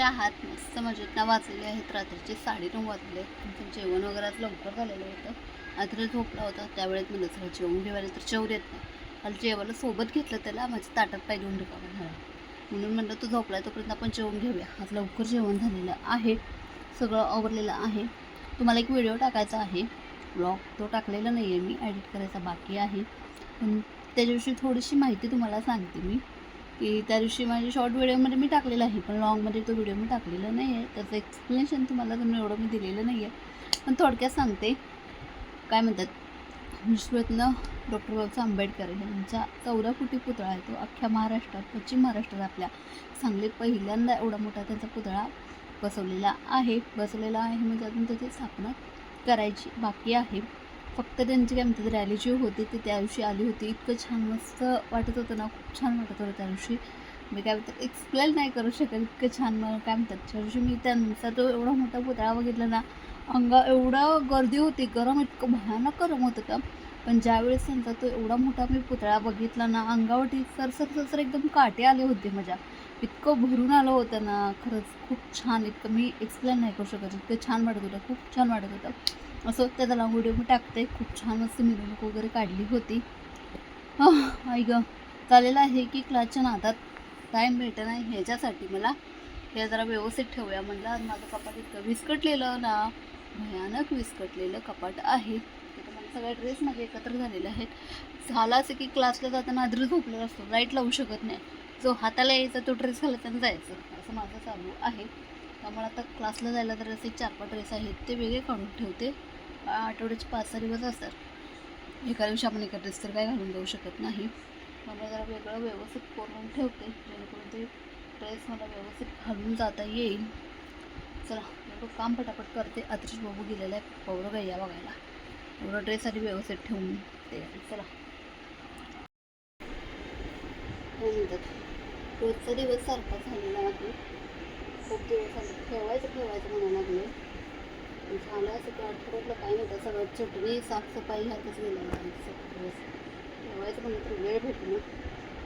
आहात मस्त मजेत ना वाचलेले आहेत. रात्रीचे 9:30 वाजले. तुमचं जेवण वगैरे आज लवकर झालेलं होतं. रात्री झोपला होता त्यावेळेत म्हणलं चला जेवण घेवायला तर जेवू देत नाही. काल जेवायला सोबत घेतलं त्याला माझ्या ताटात पाय देऊन रिकामा झाला. म्हणून म्हणलं तो झोपलाय तोपर्यंत आपण जेवण घेऊया. आज लवकर जेवण झालेलं आहे, सगळं आवरलेलं आहे. तुम्हाला एक व्हिडिओ टाकायचा आहे, ब्लॉग तो टाकलेला नाही आहे मी, एडिट करायचा बाकी आहे. पण त्याच्याविषयी थोडीशी माहिती तुम्हाला सांगते मी, की त्या दिवशी माझ्या शॉर्ट व्हिडिओमध्ये मी टाकलेला आहे, पण लॉंगमध्ये तो व्हिडिओ मी टाकलेला नाही आहे. त्याचं एक्सप्लेनेशन तुम्हाला एवढं मी दिलेलं नाही आहे, पण थोडक्यात सांगते. काय म्हणतात, विश्वरत्न डॉक्टर बाबासाहेब आंबेडकर यांचा 14 फुटी पुतळा आहे. तो अख्ख्या महाराष्ट्रात, पश्चिम महाराष्ट्रात आपल्या सांगलीत पहिल्यांदा एवढा मोठा त्यांचा पुतळा बसवलेला आहे. म्हणजे अजून त्याची स्थापना करायची बाकी आहे. फक्त त्यांची काय म्हणतात रॅली जी होती ती त्या दिवशी आली होती. इतकं छान मस्त वाटत होतं ना, खूप छान वाटत होतं त्या दिवशी. मी काय म्हणतात एक्सप्लेन नाही करू शकत, इतकं छान मला काय म्हणतात. त्या दिवशी मी त्यांचा तो एवढा मोठा पुतळा बघितला ना, एवढं गर्दी होती, गरम इतकं भयानक गरम होतं का. पण ज्यावेळेस त्यांचा तो एवढा मोठा मी पुतळा बघितला ना, अंगावरती सरसर एकदम काटे आले होते माझ्या. इतकं भरून आलं होतं ना, खरंच खूप छान. इतकं मी एक्सप्लेन नाही करू शकत, इतकं छान वाटत होतं, खूप छान वाटत होतं. असं त्याचा लॉंग व्हिडिओ मी टाकते. खूप छान मस्त मिरवणूक वगैरे काढली होती. आई गं, चालेलं आहे की क्लासच्या नादात टाईम भेटत नाही ह्याच्यासाठी मला हे जरा व्यवस्थित ठेवूया म्हणलं. आज माझं कपाट इतकं विस्कटलेलं ना, भयानक विस्कटलेलं कपाट आहे. तिथं मला सगळे ड्रेस माझे एकत्र झालेले आहेत. झालं असं की क्लासला जाताना आदर झोपलेला असतो, लाईट लावू शकत नाही. जो हाताला यायचा तो ड्रेस घालायचा आणि जायचं, असं माझं चालू आहे. त्यामुळे आता क्लासला जायला तर असे 4-5 ड्रेस आहेत ते वेगळे काढून ठेवते. आठवड्याचे 5-6 दिवस असतात. एका दिवशी आपण एका ड्रेस तर काय घालून जाऊ शकत नाही. त्यामुळे जरा वेगळं व्यवस्थित करून ठेवते, जेणेकरून ते ड्रेस मला व्यवस्थित घालून जाता येईल. चला एवढं काम पटापट करते. आदर्श बाबू गेलेला आहे पौरं गैया बघायला. एवढं ड्रेस आधी व्यवस्थित ठेवून ते चला. काय म्हणतात, रोजचा दिवस सारखा झालेला आहे. खूप दिवस झाले ठेवायचं म्हणायला लागले. झालं असं की आठवड्यातलं काही नाही, सगळं चटणी साफसफाई ह्यातच गेलेलं आहे. दिवस ठेवायचं म्हणलं तर वेळ भेटलं.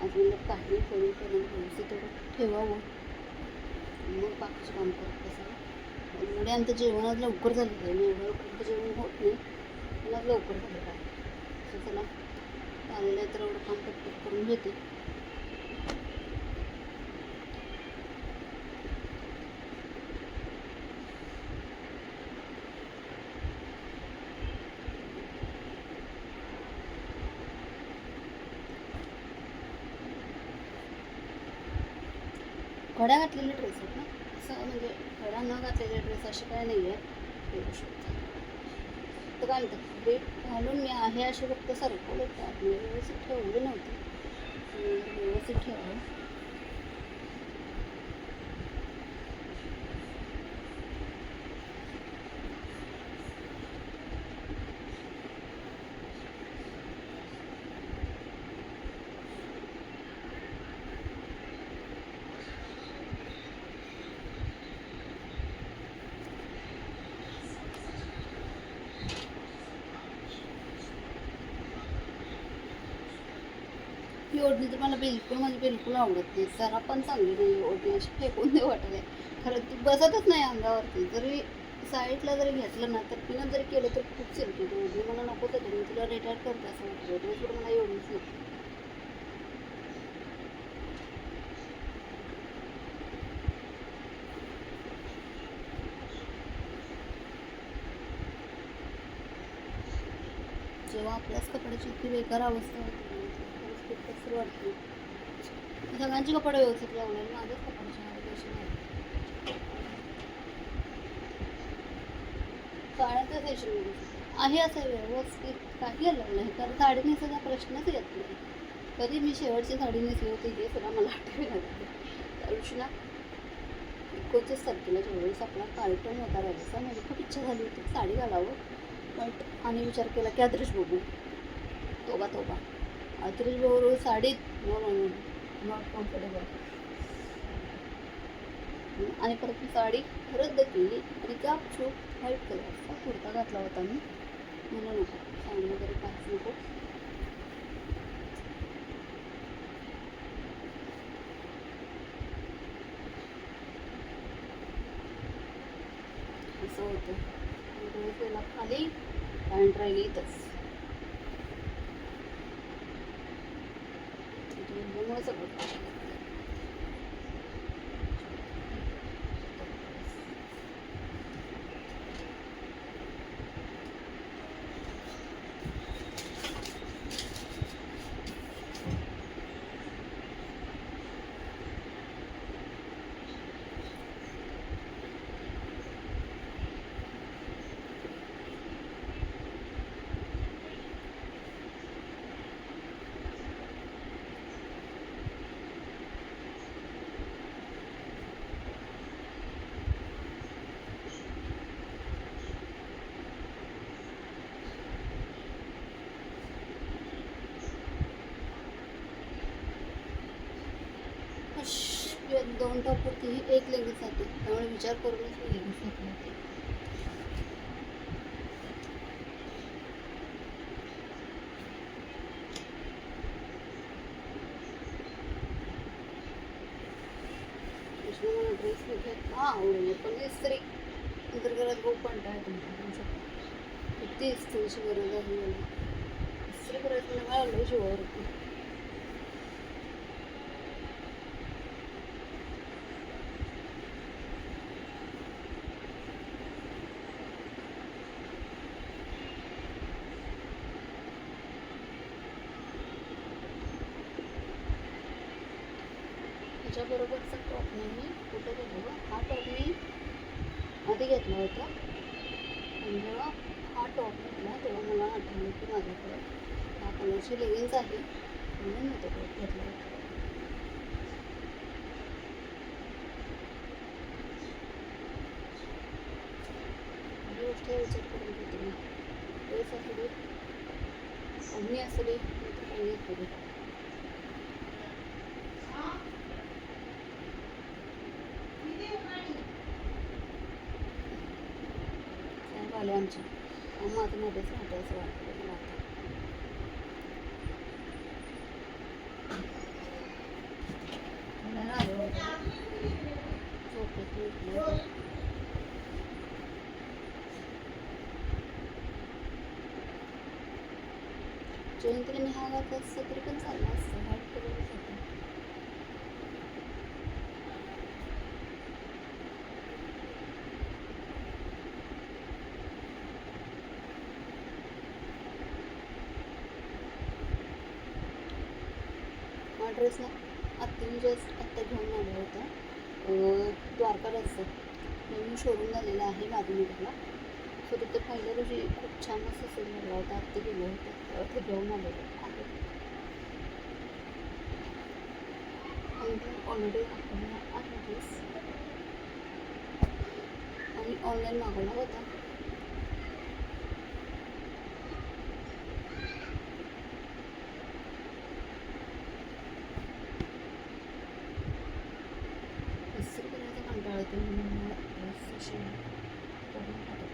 आज म्हणलं काही करून व्यवस्थित तेवढं ठेवावं, मग बाकीचं काम करत बसावं. एवढे आमचं जेवण आज लवकर झालेलं आहे. मी एवढं लवकर जेवण होत नाही, पण आज लवकर झालेलं आहे. असं चला आलेलं आहे तर एवढं काम पटपट करून घेते. घड्या घातलेले ड्रेस आहेत ना, असं म्हणजे घड्या न घातलेले ड्रेस असे काय नाही आहे. ठेवू शकतो तर काय म्हणतात, वेट घालून मी आहे असे फक्त सरकवले त्यात व्यवस्थित ठेवले नव्हते. व्यवस्थित ठेवावं. ही ओढणी तर मला बिलकुल आवडत नाही. जरा पण चांगली नाही ओढणी, अशी फेकून नाही वाटत आहे. खरं ती बसतच नाही अंगावरती. जरी साईडला जरी घेतलं ना तर पिनं जरी केलं तर खूप सिल्की ओढणी मला नकोच आहे. मी तुला रिटायर करते असं वाटतं. ड्रेसवर मला एवढीच नको. जेव्हा आपल्याच कपड्याची इतकी बेकार अवस्था होती खूप कसं वाटते. सगळ्यांची कपडे व्यवस्थित लावले, माझ्याच कपड्याची पैसे नाही. साड्यांचं फॅशन आहे असं व्यवस्थित काही आलं नाही, कारण साडी नेसायचा प्रश्नच येत नाही. कधी मी शेवटची साडी नेसली होती हे सुद्धा मला आठवण लागते. त्या दिवशी ना 29 तारखेला ज्यावेळेस आपला कार्यक्रम होता राजाचा, माझी खूप इच्छा झाली होती साडी घालावं. बट आणि विचार केला की आदर्श बघू, तोबा आदर्श बरोबर साडीत नॉट कम्फर्टेबल. आणि परत मी साडी रद्द केली आणि गपचूप व्हाईट कलरचा कुर्ता घातला होता मी. मला नको साडी वगैरे काहीच नको. असं होतं. ड्रेस गेला खाली, पॅन्ट राहिली इथंच. त्याच्यामुळे सगळं दोन टॉपवरती एक लेगीच जाते, त्यामुळे विचार करूनच मी लेगीच घेतले होते. मला ड्रेस घेतला आवडेल, पण इस्त्री नंतर घरात खूप कंटाळा तुमच्या किती इस्त्रीची गरज आहे मला. इस्त्री करायचं मला काय आवडलं जीवावर होती. त्याच्याबरोबरचा टॉप मी कुठं घेतला, हा टॉप मी आधी घेतला होता. आणि जेव्हा हा टॉप घेतला तेव्हा मला आठवलं की माझ्याकडे हा कलरची लेगिन्स आहे, म्हणून मी तो टॉप घेतला होता. ही गोष्ट विचार करून घेते मी. ड्रेस असू दे, कमी असू दे, काही असू दे. आले आमच्या माझं मध्येच राहतं असं वाटतं मला आता. झोपेत उठले जयंतीने मी हा घातला असतं तरी पण चालला असतं, व्हाईट कलरच होता. हा ड्रेस ना आत्ताने जस्ट आत्ता घेऊन आला होता द्वारकादासचा, नवीन शोरूम झालेला आहे माधुनिकला. सो तिथे पहिल्या रोजी खूप छान असं सेल लागला होता, आत्ता गेलं होतं ते घेऊन आलेलं आहे. ऑलरेडी दाखवलेला आहे ड्रेस आणि ऑनलाईन मागवला होता. इस्त्री करायचा कंटाळा येतो म्हणून मला ड्रेस अशी करून खातो.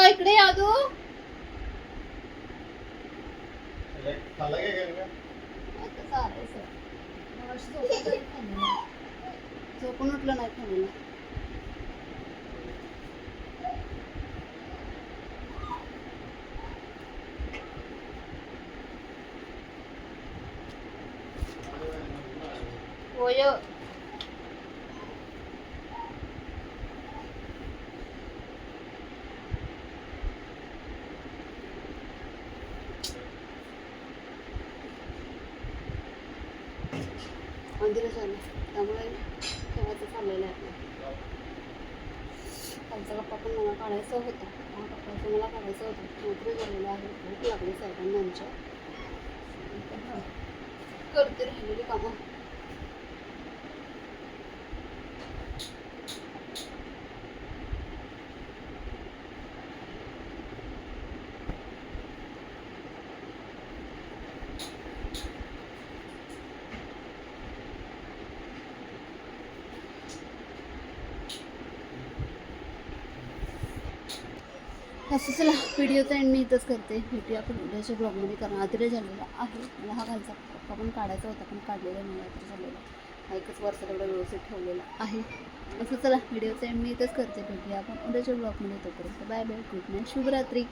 इकडे यादू आता चालायचं झोपून उठलं नाही खाल्लेलं होय मंदिरच आलं त्यामुळे ठेवायचं चाललेलं आहे आपलं कालचा गप्पा पण मला काढायचा होता पप्पाचं मला काढायचं होतं नोकरी झालेलं आहे भूक लागली साहेबांना आमच्या करते राहिलेली कामं असं चला व्हिडिओचा एंड मी इथंच करते भेटूया आपण उद्याच्या ब्लॉगमध्ये कारण आदरे झालेला आहे मला हा घालचा पप्पा पण काढायचा होता पण काढलेला नाही आदरे झालेला हा एकच वर्ष तेवढं व्यवस्थित ठेवलेला आहे असं चला व्हिडिओचा एंड मी इथंच करते भेटूया आपण उद्याच्या ब्लॉगमध्ये तोपर्यंत बाय बाय गुड नाईट शुभरात्री